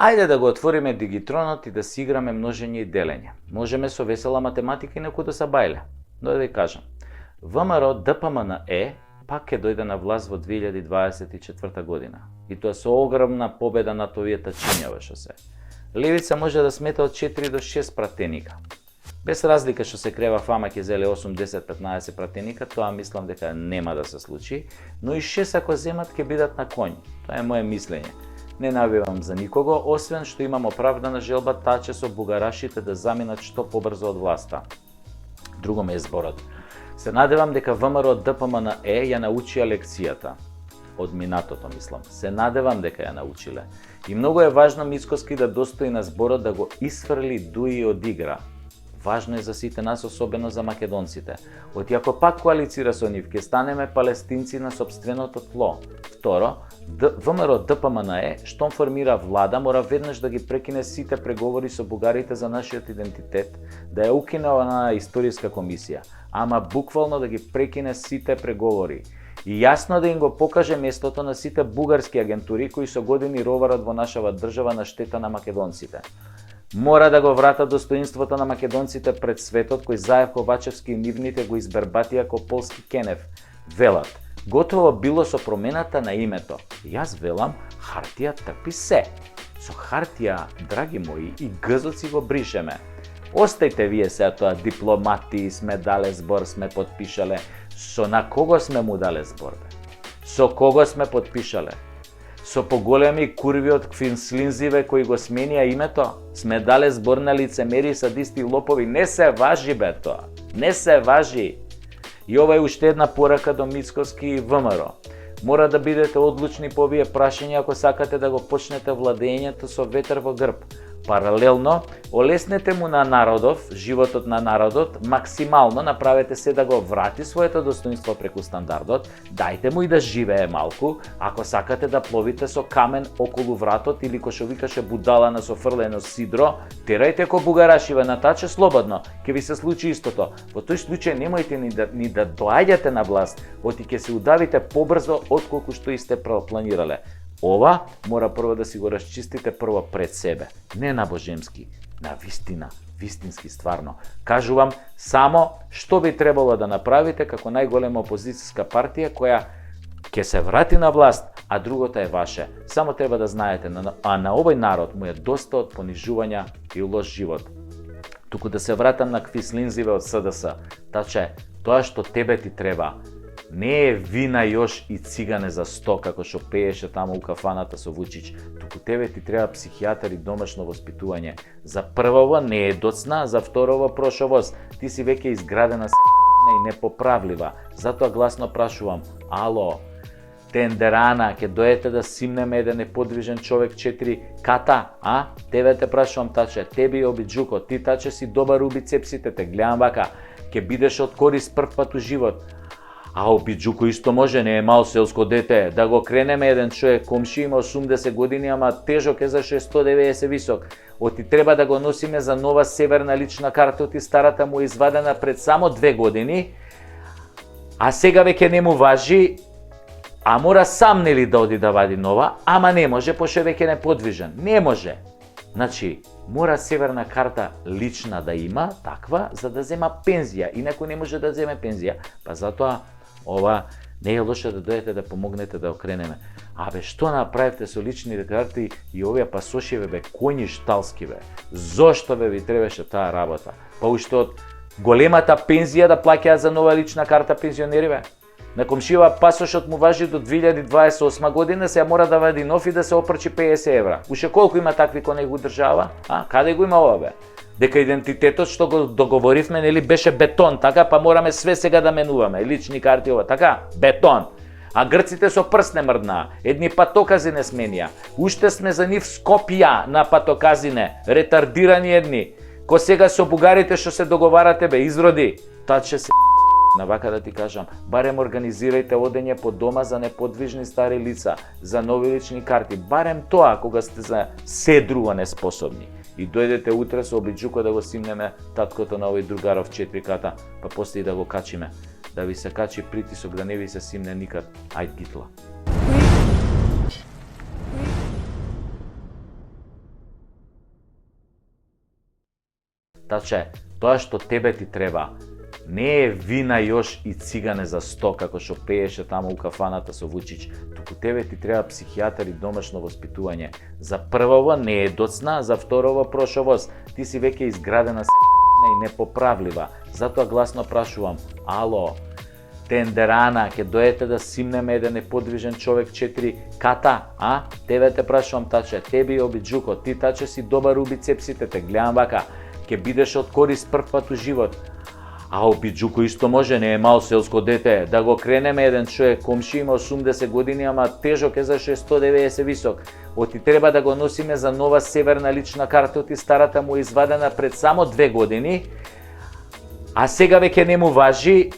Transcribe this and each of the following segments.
Ајде да го отвориме дигитронот и да си играме множење и делење. Можеме со весела математика и некој да се бајле. Но да ви кажам, ВМРО ДПМНЕ пак ќе дојде на власт во 2024 година. И тоа со огромна победа над овие тачињава што се. Левица може да смета од 4 до 6 пратеника. Без разлика што се крева фама ќе зеле 8, 10, 15 пратеника, тоа мислам дека нема да се случи, но и 6 ако земат ќе бидат на конј. Тоа е мое мислење. Не навивам за никого, освен што имам оправдана желба таче со бугарашите да заминат што побрзо од власта. Друго ме е зборот. Се надевам дека ВМРО ДПМНЕ ја научија лекцијата. Од минатото, мислам. Се надевам дека ја научиле. И многу е важно Мицкоски да достои на зборот да го исфрли дуи од игра. Важно е за сите нас, особено за македонците. Оти ако пак коалицира со нив, ќе станеме палестинци на сопственото тло. Второ, ВМРО ДПМНЕ, штом формира влада, мора веднаш да ги прекине сите преговори со бугарите за нашиот идентитет, да ја укине на историска комисија, ама буквално да ги прекине сите преговори. И јасно да им го покаже местото на сите бугарски агентури кои со години роварат во нашава држава на штета на македонците. Мора да го врата достоинството на македонците пред светот кој Заев Ковачевски и нивните го избербатија ко полски Кенев. Велат, готово било со промената на името. Јас велам, хартија трпи се. Со хартија, драги мои, и гзот си го бришеме. Остајте вие се тоа дипломати, сме дале збор, сме подпишале. Со на кого сме му дале збор, бе? Со кого сме подпишале? Со поголеми курви од квинслинзиве кои го сменија името? Сме дале збор на лицемери, садисти и лопови. Не се важи, бе, тоа. Не се важи. И ова е уште една порака до Мицкоски и ВМРО. Мора да бидете одлучни по овие прашања ако сакате да го почнете владењето со ветер во грб. Паралелно, олеснете му на народов, животот на народот, максимално направете се да го врати своето достоинство преку стандардот, дајте му и да живее малку, ако сакате да пловите со камен околу вратот или кој што викаше будала на софрлено сидро, терајте ко бугарашиве на таче слободно, ќе ви се случи истото. Во тој случај немојте ни да доаѓате на власт, оти ќе се удавите побрзо отколку што и сте планирале. Ова мора прво да си го расчистите прво пред себе, не на божемски, на вистина, вистински стварно. Кажувам само што би требало да направите како најголема опозицијска партија која ќе се врати на власт, а другото е ваше. Само треба да знаете, а на овој народ му е доста од понижувања и лош живот. Туку да се вратам на квислинзиве од СДС, таче, тоа што тебе ти треба, не е вина још и цигане за 100 како што пееше таму у кафаната со Вучич, туку тебе ти треба психијатар и домашно воспитување. За првово не е доцна, за второво прошовост. Ти си веќе изградена и непоправлива. Затоа гласно прашувам, ало, тендерана, ќе дојдете да симнеме еден неподвижен човек 4 ката, а? Тебе те прашувам, таче, тебе и обиджуко, ти таче си добар уби цепсите, те гледам вака, ќе бидеш од корист прв пат у живот. А обиджуко исто може, не е мал селско дете, да го кренеме еден човек, комши има 80 години, ама тежок е за 190 висок. Оти треба да го носиме за нова северна лична карта, оти старата му е извадена пред само 2 години, а сега веќе не му важи, а мора сам нели да оди да вади нова, ама не може, пошто веќе не подвижен. Не може. Значи, мора северна карта лична да има, таква, за да зема пензија. Инаку не може да земе пензија. Па затоа, ова не е лошо да дојдете да помогнете да окренеме. Абе, што направите со личните карти и овие пасошиве, бе, коњи шталски, бе? Зошто, бе, ви требаше таа работа? Па уште од големата пензија да плаќаат за нова лична карта пензионери, бе? На комшива пасошот му важи до 2028 година, сега мора да вади нов и да се опрчи 50 евра. Уште колку има такви кој него држава? А, каде го има ова, бе? Дека идентитетот што го договоривме, нели, беше бетон, така, па мораме све сега да менуваме, лични карти ова, така, бетон. А грците со прст не мрднаа, едни патокази не сменија. Уште сме за нив Скопја на патоказине, ретардирани едни. Ко сега со бугарите што се договарате, бе, изроди, таче се на вака да ти кажам, барем организирајте одење по дома за неподвижни стари лица, за нови лични карти, барем тоа кога сте за се друго неспособни. И дојдете утре со обиджуко да го симнеме таткото на овој другаров 4 ката, па после и да го качиме. Да ви се качи притисок, да не ви се симне никад. Ајд гитла. Таче, тоа што тебе ти треба, не е вина још и цигане за 100 како што пееше таму у кафаната со Вучич, туку тебе ти треба психијатар и домашно воспитување. За првово не е доцна, за второво прошовост. Ти си веќе изградена и непоправлива. Затоа гласно прашувам, ало, тендерана, ќе дојдете да симнеме еден неподвижен човек 4 ката, а? Тебе те прашувам, таче, теби обиджуко, ти таче си добар у бицепсите, те гледам вака, ќе бидеш од корист прв пат у живот. А обиджуко исто може, не е мал селско дете, да го кренеме еден човек, комши има 80 години, ама тежок е за 190 висок. Оти треба да го носиме за нова северна лична карта, оти старата му е извадена пред само 2 години, а сега веќе не му важи,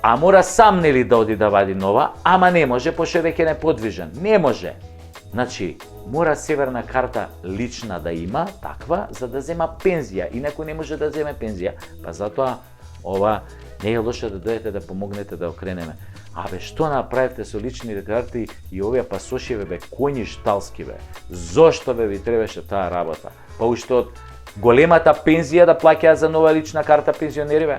а мора сам нели да оди да вади нова, ама не може, пошто веќе не подвижен. Не може. Значи, мора северна карта лична да има, таква, за да зема пензија. Инаку не може да земе пензија. Па затоа, ова не е лошо да дојдете да помогнете да окренеме. Абе, што направивте со личните карти и овие пасоши, бе, коњи шталски, бе? Зошто, бе, ви требаше таа работа? Па уште од големата пензија да плаќаат за нова лична карта пензионери, бе?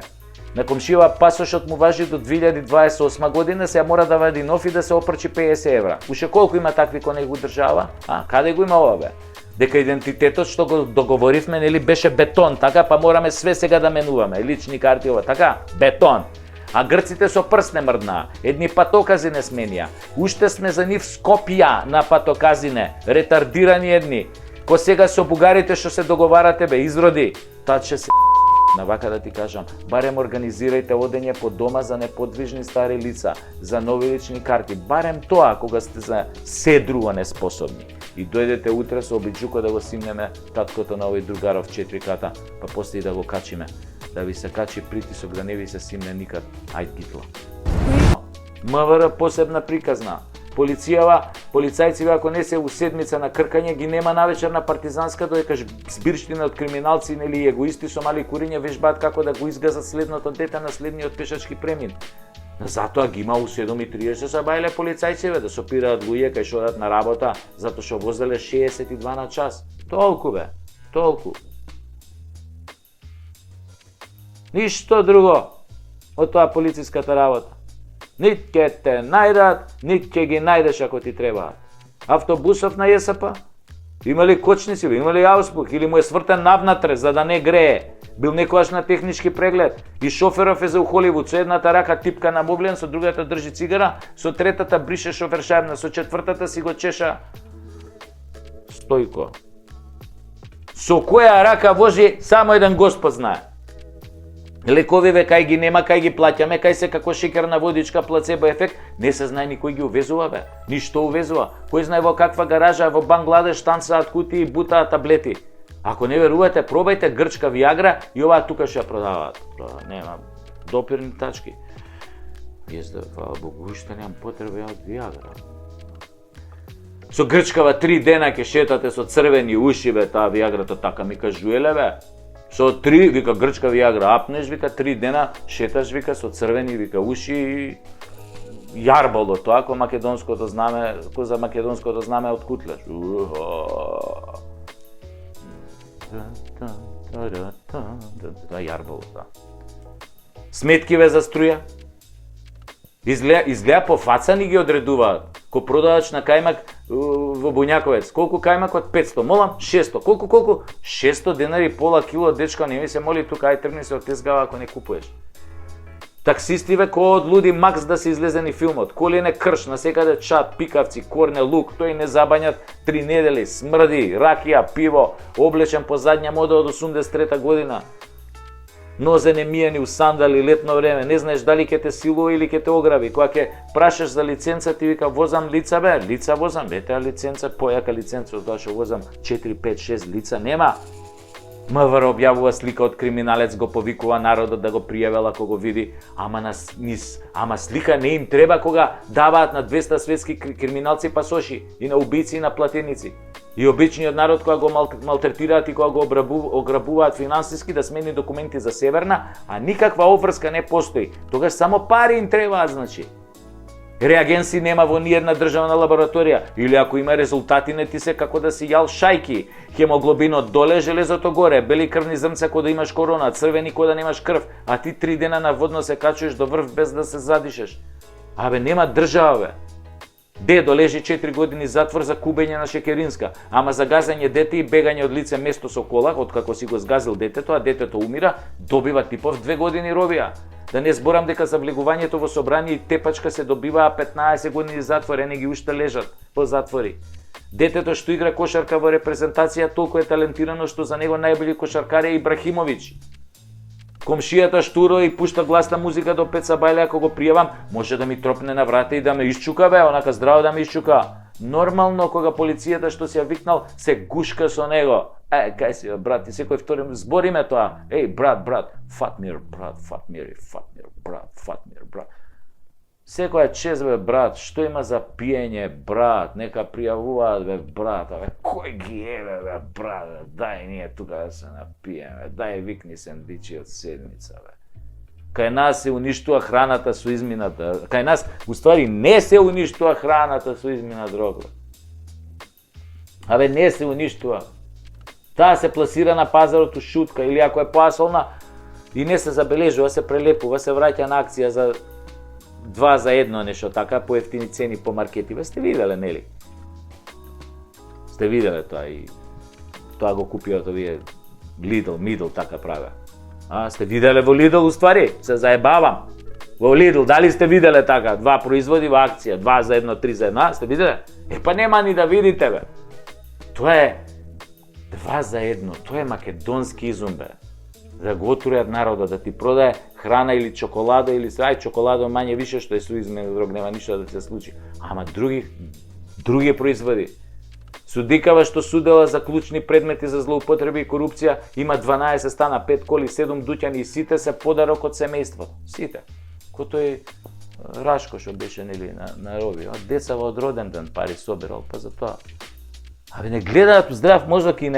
На комшива пасошот му важи до 2028 година, сега мора да вади нов и да се опрчи 50 евра. Уште колку има такви кој него држава? А, каде го има ова, бе? Дека идентитетот што го договоривме, нели, беше бетон, така, па мораме све сега да менуваме, лични карти ова, така? Бетон. А грците со прст не мрднаа, едни патокази не сменија. Уште сме за нив Скопја на патоказине, ретардирани едни. Ко сега со бугарите што се договарате, бе, изроди, таче се на вака да ти кажам, барем организирајте одење по дома за неподвижни стари лица, за нови лични карти, барем тоа кога сте за седрува неспособни. И дојдете утре со обиджуко да го симнеме таткото на овој другаров 4 ката, па после и да го качиме. Да ви се качи притисок, да не ви се симне никад. Ајд гитла. МВР посебна приказна. Полицајци ако не се у седмица на кркање, ги нема навечер на партизанска, додека збирштина од криминалци или егоисти со мали куриња вежбаат како да го изгазат следното дете на следниот пешачки премин. Затоа ги има у 7:30 са бајле полицајци, да сопираат луѓе кај што одат на работа, затоа што возеле 62 на час. Толку, бе, толку. Ништо друго од тоа полициската работа. Нит ќе те најдат, нит ќе ги најдеш ако ти требаат. Автобусов на ЈСП? Има ли кочници, има ли ауспух, или му е свртен навнатре за да не грее? Бил некојаш на технички преглед и шоферов е за у Холивуд, со едната рака типка на бублен, со другата држи цигара, со третата брише шофершарна, со четвртата си го чеша Стојко. Со која рака вози, само еден Господ знае. Лековиве кај ги нема, кај ги плаќаме, кај се како шеќерна водичка, плацебо ефект, не се знае никој ги увезува, бе. Ништо увезува. Кој знае во каква гаража во Бангладеш танцаат кутии и бутаат таблети. Ако не верувате, пробајте грчка Виагра и оваа тука ќе ја продаваат. Нема допирни тачки. Јас да, фала Богу, уште немам потреба од Виагра. Со грчкава 3 дена ќе шетате со црвени уши, бе, таа Виаграта така ми кажуеле, бе. Со 3, вика, грчка Виагра, апнеш, вика, 3 дена шеташ, вика, со црвени, вика, уши и јарбало тоа, ко македонското знаме, ко за македонското знаме од кутлеш. Тоа јарбало тоа. Сметкиве за струја. Изгледа по фаца ни ги одредуваат. Ко продадач на кајмак во Буњаковец. Колку кајмак од 500? Молам, 600. Колку? 600 денари пола кило, дечка, не ми се моли тука, ај тргни се од тезгава ако не купуеш. Таксистиве кој од луди Макс да се излезени филмот. Колене крш, насекаде чат, пикавци, корне, лук, тој не забањат 3 недели, смрди, ракија, пиво, облечен по задња мода од 83 година. Нозе не мијани у сандали летно време, не знаеш дали ќе те силува или ќе те ограби. Кога ќе прашаш за лиценца, ти вика возам лица, бе, лица возам, бе, лиценца, појака лиценца, од тоа што возам 4, 5, 6 лица, нема. МВР објавува слика од криминалец, го повикува народот да го пријавел ако го види, ама слика не им треба кога даваат на 200 светски криминалци пасоши и на убици и на платеници. И обичниот народ кога го малтретираат и кога го ограбуваат финансиски да смени документи за Северна, а никаква обврска не постои. Тогаш само пари им требаат, значи. Реагенси нема во ниедна државна лабораторија, или ако има резултати не ти се како да си јал шајки, хемоглобинот доле, железото горе, бели крвни зрнца кога да имаш корона, црвени кога да немаш крв, а ти 3 дена наводно се качуваш до врв без да се задишеш. Абе, нема држава, бе. Дедо лежи 4 години затвор за кубење на шекеринска, ама за газање дете и бегање од лице место со кола, откако си го сгазил детето, а детето умира, добива типов 2 години робија. Да не зборам дека за влегувањето во собрание и тепачка се добиваа 15 години затвор, не ги уште лежат по затвори. Детето што игра кошарка во репрезентација толку е талентирано што за него најболи кошаркар е Ибрахимовиќ. Комшијата штуро и пушта гласна музика до Пеца Бајле, ако го пријавам, може да ми тропне на врата и да ме исчука, бе, онака здраво да ме исчука. Нормално кога полицијата што си ја викнал се гушка со него. Кај си, брат, и секој втори збориме тоа. Брат, Фатмир, брат. Секоја чест, бе, брат, што има за пиење, брат, нека пријавуваат, бе, брат, бе, кој ги еве, бе, брат, дај ние тука да се напиеме, дај викни сендвичи од седмица, бе. Кај нас се уништува храната со измината, кај нас, уствари, не се уништува храната со измина дрог, бе. Абе, не се уништува. Таа се пласира на пазарот у шутка, или ако е поасолна и не се забележува, се прелепува, се враќа на акција за 2 за 1 нешто така, по ефтини цени по маркетиве. Сте виделе, нели? Сте виделе тоа и тоа го купиот овие Lidl така праве. Сте виделе во Lidl уствари? Се заебавам. Во Lidl, дали сте виделе така? 2 производи во акција, 2 за 1, 3 за 1, сте виделе? Па нема ни да видите, бе. Тоа е 2 за 1, тоа е македонски изум, бе. Да го отуреат народот, да ти продае храна или чоколада, или чоколада мање више што е со измена дрог, нема ништо да се случи. Ама други производи. Судикава што судела за клучни предмети за злоупотреби и корупција, има 12 стана, 5 коли, 7 дуќани и сите се подарок од семејството. Сите. Ко тој Рашко што беше, нели, на роби. Деца во одроден ден пари собирал, па за тоа. Абе, не гледаат здрав мозок и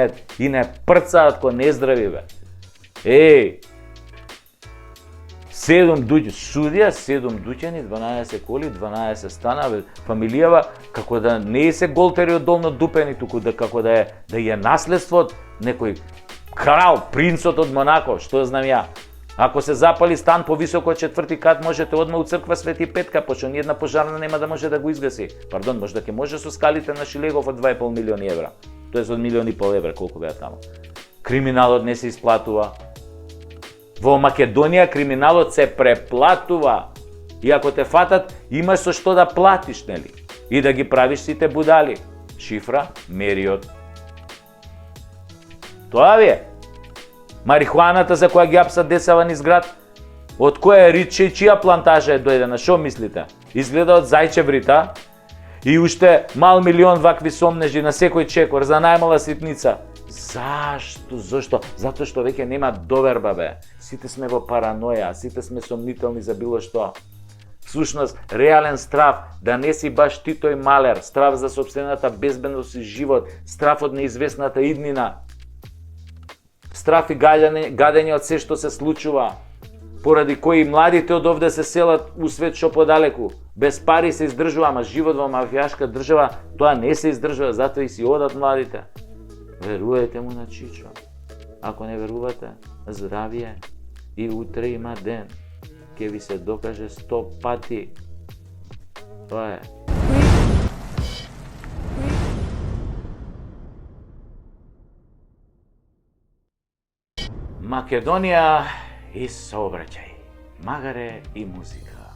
не прцаат ко нездрави, бе. 7 дуќани, судија, 7 дуќани, 12 коли, 12 стана, бе, фамилијава, како да не се голтери од долно дупени, туку да како да е наследство од некој крал, принцот од Монако, што знам ја. Ако се запали стан повисоко од 4-ти кат, можете одма у црква Свети Петка, пошто ниедна пожарна нема да може да го изгаси. Пардон, може да ќе може со скалите на Шилегов од 2,5 милиони евра. Тоа е од 1,5 евра, колку беа таму. Криминалот не се исплатува. Во Македонија криминалот се преплатува. И ако те фатат, имаш со што да платиш, нели? И да ги правиш сите будали. Шифра, мериот. Тоа ви е. Марихуаната за која ги апсат децава низ град, од која риче и чија плантажа е дојдена, шо мислите? Изгледа од зајчеврита и уште мал милион вакви сомнежи на секој чекор за најмала ситница. Зошто? Затоа што веќе нема доверба, бе. Сите сме во параноја, сите сме сомнителни за било што. Всушност, реален страв да не си баш ти тој малер, страв за сопствената безбедност и живот, страв од неизвестната иднина, страв и гадење од се што се случува, поради кои младите од овде се селат у свет што подалеку. Без пари се издржува, ама живот во мафијашка држава, тоа не се издржува, затоа и си одат младите. Верувајте му на Чичо. Ако не верувате, здравие и утре има ден. Ке ви се докаже 100 пати. Тоа е. Македонија и сообраќај, магаре и музика.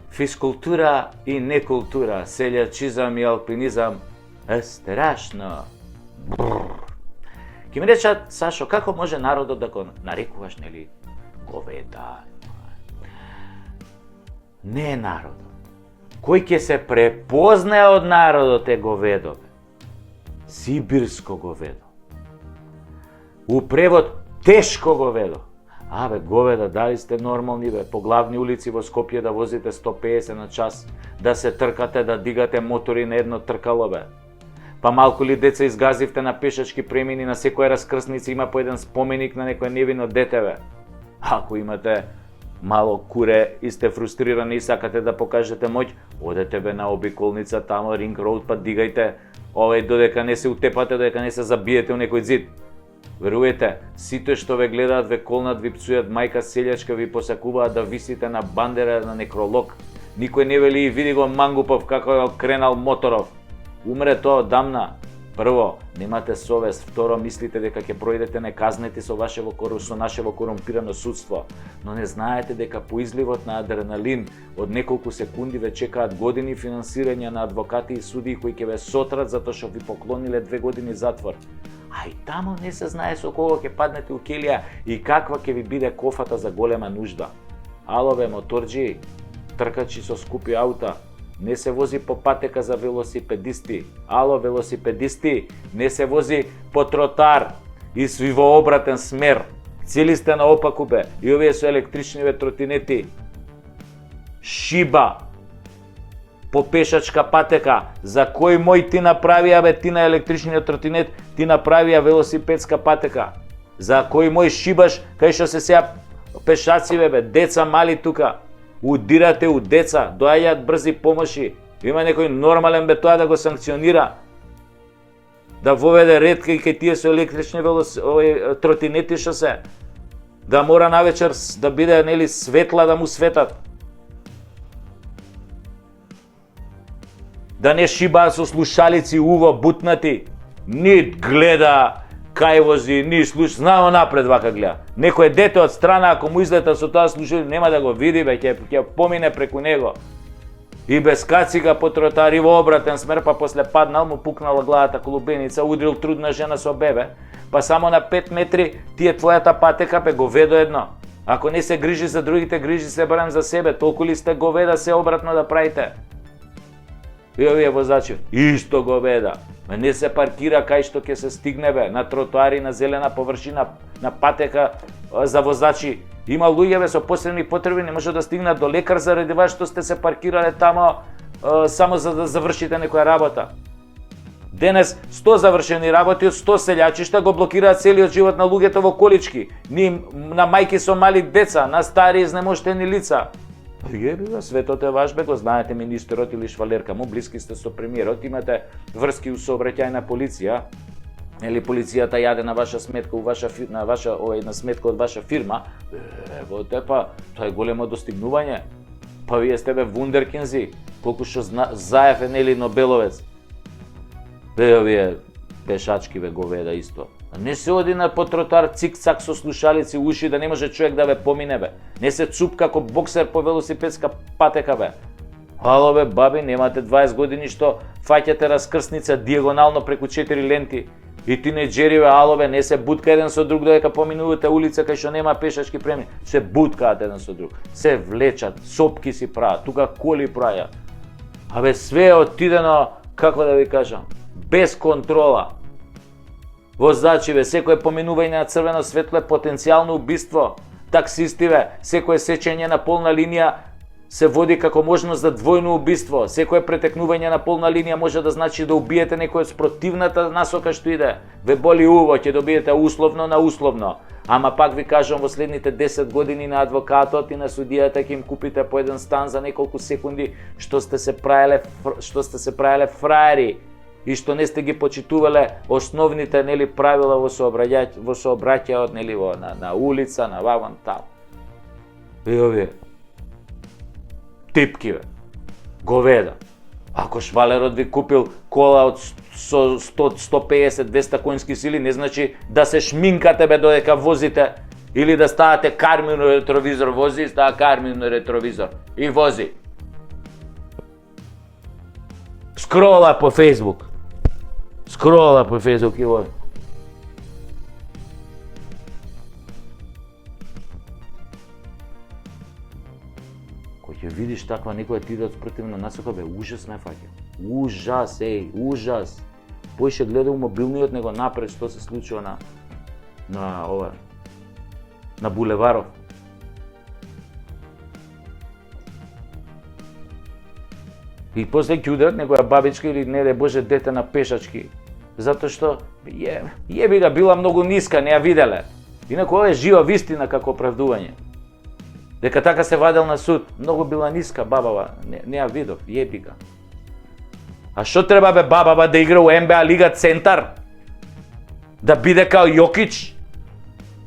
Физкултура и некултура, селјачизам и алпинизам е страшно. Ке ми речат, Сашо, како може народот да го нарекуваш, нели, говеда? Не народот. Кој ќе се препознае од народот е говедо. Сибирско говедо. У превод тешко говедо. Абе, говеда, дали сте нормални, бе, по главни улици во Скопје да возите 150 на час, да се тркате, да дигате мотори на едно тркало, бе. Па малку ли деца изгазивте на пешачки премини, на секоја раскрсница има по еден споменик на некој невино дете, бе. Ако имате мало куре и сте фрустрирани и сакате да покажете моќ, одете бе на обиколница тамо Ринг Роуд, па дигајте додека не се утепате, додека не се забиете у некој зид. Верувате, сите што ве гледаат, ве колнат, ви псујат, мајка селјачка ви посакуваат да висите на бандера на некролог. Никој не вели и види го Мангупов како е кренал моторов. Умре тоа одамна. Прво, немате совест, второ, мислите дека ќе пројдете неказнети со нашево корумпирано судство, но не знаете дека по изливот на адреналин од неколку секунди ве чекаат години финансирање на адвокати и судии кои ќе ве сотрат затоа што ви поклониле 2 години затвор. А и тамо не се знае со кого ќе паднете у келија и каква ќе ви биде кофата за голема нужда. Ало бе, моторџи, тркачи со скупи аута, не се вози по патека за велосипедисти. Ало, велосипедисти, не се вози по тротар и сви во обратен смер. Цели сте наопаку бе, и овие со електрични тротинети. Шиба по пешачка патека. За кој мој ти направија бе ти на електричниот тротинет, ти направија велосипедска патека? За кој мој шибаш кај што се сеа пешаци бе, деца мали тука? Удирате у деца, доаѓаат брзи помоши. Има некој нормален бе тоа да го санкционира. Да воведе ред кај тие со електрични тротинети што се. Да мора навечер да биде светла да му светат. Да не шибаат со слушалици уво бутнати. Ни гледа кај вози, ни слуша, знамо напред вака гледа. Некој дете од страна, ако му излета со тоа слушалица, нема да го види, бе, ќе помине преку него. И без кацика по тротари во обратен смер, па после паднал, му пукнала главата колубеница, удрил трудна жена со бебе, па само на 5 метри тие твојата патека бе говедо едно. Ако не се грижи за другите, грижи се барем за себе, толку ли сте говеда се обратно да правите? И овие возачи, исто говеда. Не се паркира кај што ќе се стигне бе, на тротоари, на зелена површина, на патека за возачи. Има луѓе бе со посебни потреби, не може да стигнат до лекар заради вас што сте се паркирале тамо само за да завршите некоја работа. Денес 100 завршени работи од 100 селјачишта го блокираат целиот живот на луѓето во колички, на мајки со мали деца, на стари изнемоштени лица. Јебива, светот е ваш бе, го знаете министерот или швалерка му, блиски сте со премиерот, имате врски у сообраќајна полиција, или полицијата јаде на ваша сметка, на сметка од ваша фирма, ево те па, тоа е големо достигнување. Па вие сте бе вундеркинзи, колку што Заев е Нобеловец. Овие пешачки бе говеда исто. Не се оди на по тротар цик-цак со слушалици уши да не може човек да ве помине бе. Не се цуп како боксер по велосипедска патека бе. Ало бе, баби, немате 20 години што фаќате раскрсница диагонално преку 4 ленти. И тинеџери бе, ало бе, не се бутка еден со друг додека поминувате улица кај што нема пешачки премини. Се буткаат еден со друг. Се влечат, сопки си прават, тука коли прајат. Абе, све е отидено, како да ви кажам, без контрола. Возачи бе, секое поминување на црвено светло е потенцијално убиство. Таксисти бе, секое сечење на полна линија се води како можност за двојно убиство. Секое претекнување на полна линија може да значи да убиете некој од спротивната насока што иде. Ве боли уво, ќе добиете условно на условно. Ама пак ви кажам, во следните 10 години на адвокатот и на судијата ќе им купите по еден стан за неколку секунди што сте се правеле фраери и што не сте ги почитувале основните правила во сообраќајот на улица, на вагон таму. И овие типки бе, говеда. Ако швалерот ви купил кола од 100, 150, 200 конски сили, не значи да се шминкате бе додека возите или да ставате кармино ретровизор, вози и става кармино ретровизор и вози. Скрола по Facebook. Скрола по Facebook и вози. Кој ќе видиш таква некоја ти иде од спротивна насока, бе, ужас не фаќа. Ужас, ужас. Поише гледа у мобилниот него напред што се случува на булеваров. И после ќе ударат некоја бабичка или не боже дете на пешачки. Затоа што јеби га била многу ниска, не ја виделе. Инаку ова е жива вистина како оправдување. дека така се вадел на суд. Многу била ниска бабава, не ја видов, јеби га. А што треба бе бабава да игра у НБА Лига Центар? Да биде као Јокич?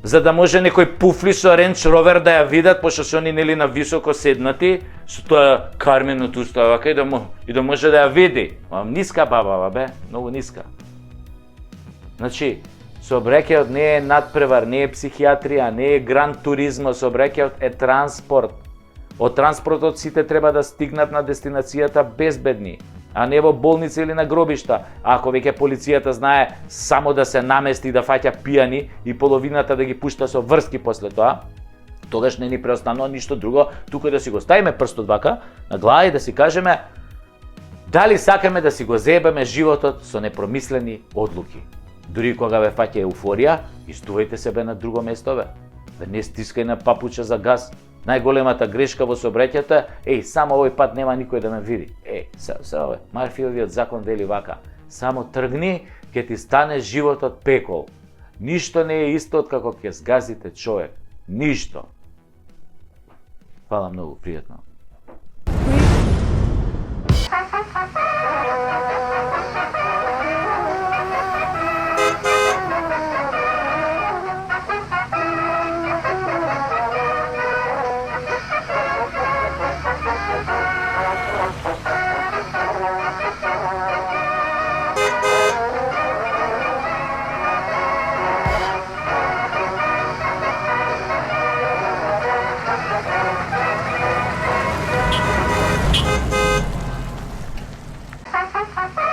За да може некој пуфли со Ренч Ровер да ја видат, пошто се они нели на високо седнати, со тоа карменото устава и да може да ја види. Ниска бабава бе, многу ниска. Значи, сообраќајот не е надпревар, не е психијатрија, не е гран туризмо, сообраќајот е транспорт. Од транспортот сите треба да стигнат на дестинацијата безбедни, а не во болница или на гробишта. Ако веќе полицијата знае само да се намести и да фаќа пијани и половината да ги пушта со врски после тоа, тогаш не ни преостанува ништо друго, туку да си го ставиме прстот вака на глава и да си кажеме дали сакаме да си го зебеме животот со непромислени одлуки. Дури кога ве фаќа еуфорија, истувајте себе на друго место бе. Да не стискај на папуча за газ. Најголемата грешка во сообраќајата е само овој пат нема никој да ме види. Се Марфиевиот закон вели вака: само тргни, ќе ти стане животот пекол. Ништо не е исто од како ќе згазите човек. Ништо. Фала многу, пријатно. Ha ha ha ha!